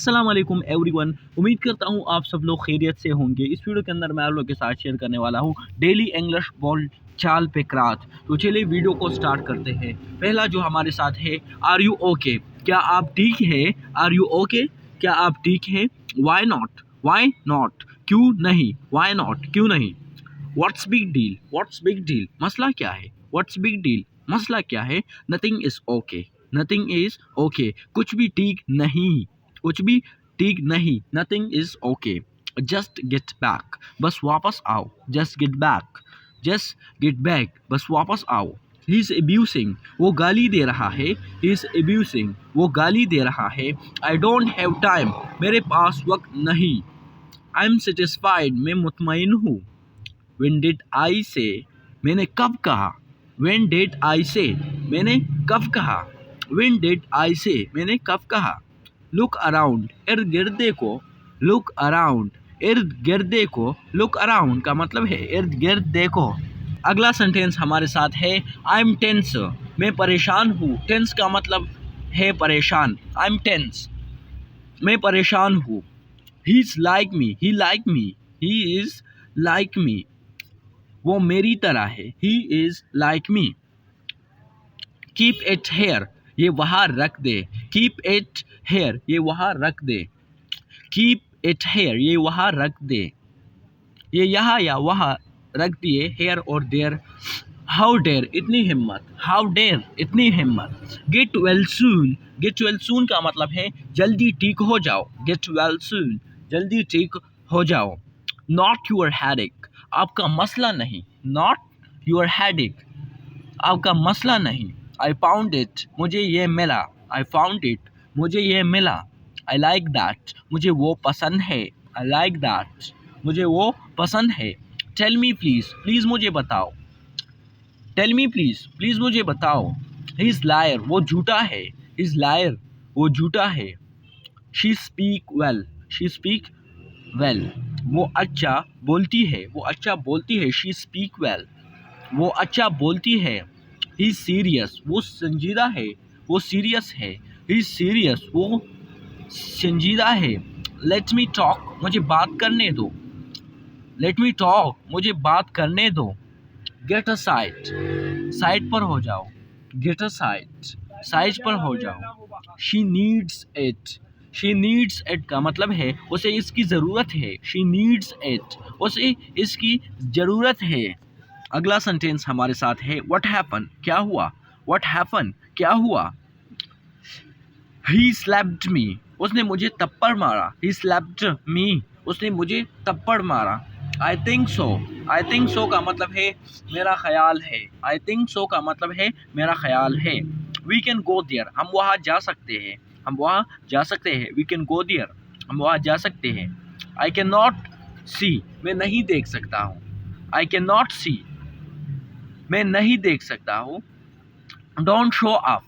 अस्सलाम वालेकुम एवरीवन। उम्मीद करता हूँ आप सब लोग खैरियत से होंगे। इस वीडियो के अंदर मैं आप लोगों के साथ शेयर करने वाला हूँ डेली इंग्लिश बोल चाल पे क्रात। तो चलिए वीडियो को स्टार्ट करते हैं। पहला जो हमारे साथ है, आर यू ओके, क्या आप ठीक है? आर यू ओके, क्या आप ठीक है? वाई नॉट, वाई नॉट, क्यों नहीं? वाई नॉट, क्यों नहीं? What's big deal, what's big deal, मसला क्या है? व्हाट्स बिग डील, मसला क्या है? Nothing is okay, nothing is okay, कुछ भी ठीक नहीं, कुछ भी ठीक नहीं, nothing is okay. Just get back, बस वापस आओ। Just get back, just get back, बस वापस आओ। ही इज एब्यूसिंग, वो गाली दे रहा है। ही इज एब्यूसिंग, वो गाली दे रहा है। आई डोंट हैव टाइम, मेरे पास वक्त नहीं। आई एम सेटिस्फाइड, मैं मुतमईन हूँ। When did I say, मैंने कब कहा? When did I say, मैंने कब कहा? When did I say, मैंने कब कहा? Look around, इर्द गिर्द देखो। Look around, इर्द गिर्द देखो। Look around का मतलब है इर्द गिर्द देखो। अगला सेंटेंस हमारे साथ है, आई एम टेंस, मैं परेशान हूँ। टेंस का मतलब है परेशान। आई एम टेंस, मैं परेशान हूँ। He is like me, he like me, he is like me, वो मेरी तरह है। He is like me. Keep it here, ये वहाँ रख दे। कीप इट हेयर, ये वहाँ रख दे। कीप इट हेयर, ये वहाँ रख दे। ये यहाँ या वहाँ रख दिए, हेयर और देयर। हाउ डेयर, इतनी हिम्मत। हाउ डेयर, इतनी हिम्मत। Get well soon, get well soon का मतलब है जल्दी ठीक हो जाओ। गेट वेल सून, जल्दी ठीक हो जाओ। नॉट यूर हेडेक, आपका मसला नहीं। नॉट यूर हेडेक, आपका मसला नहीं। आई फाउंड इट, मुझे ये मिला। आई फाउंड इट, मुझे ये मिला। आई लाइक दैट, मुझे वो पसंद है। आई लाइक दैट, मुझे वो पसंद है। टेल मी प्लीज़, प्लीज़ मुझे बताओ। टेल मी प्लीज़, प्लीज़ मुझे बताओ। ही इज़ लायर, वो झूठा है। ही इज़ लायर, वो झूठा है। She speak well, she speak well, वो अच्छा बोलती है। वो अच्छा बोलती है। शी स्पीक वेल, वो अच्छा बोलती है। ही सीरियस, वो संजीदा है। वो सीरियस है। ही सीरियस, वो संजीदा है। लेट मी टॉक, मुझे बात करने दो। लेट मी टॉक, मुझे बात करने दो। गेट अ साइड, साइड पर हो जाओ। गेट अ साइड, साइड पर हो जाओ। She needs it, she needs it का मतलब है उसे इसकी ज़रूरत है। शी नीड्स इट, उसे इसकी ज़रूरत है। अगला सेंटेंस हमारे साथ है, व्हाट हैपन, क्या हुआ? व्हाट हैपन, क्या हुआ? ही स्लैप्ड मी, उसने मुझे थप्पड़ मारा। ही स्लैप्ड मी, उसने मुझे थप्पड़ मारा। I think so, I think so का मतलब है मेरा ख्याल है। आई थिंक सो का मतलब है मेरा ख्याल है। वी कैन गो देयर, हम वहाँ जा सकते हैं। हम वहाँ जा सकते हैं। वी कैन गो देयर, हम वहाँ जा सकते हैं। आई कैन नॉट सी, मैं नहीं देख सकता हूँ। आई कैन नॉट सी, मैं नहीं देख सकता हूँ। डोंट शो अप,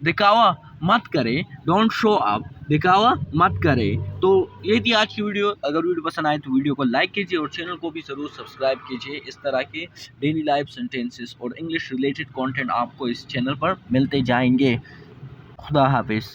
दिखावा मत करे। डोंट शो अप, दिखावा मत करे। तो ये थी आज की वीडियो। अगर वीडियो पसंद आए तो वीडियो को लाइक कीजिए और चैनल को भी ज़रूर सब्सक्राइब कीजिए। इस तरह के डेली लाइफ सेंटेंसेस और इंग्लिश रिलेटेड कंटेंट आपको इस चैनल पर मिलते जाएंगे। खुदा हाफिज़।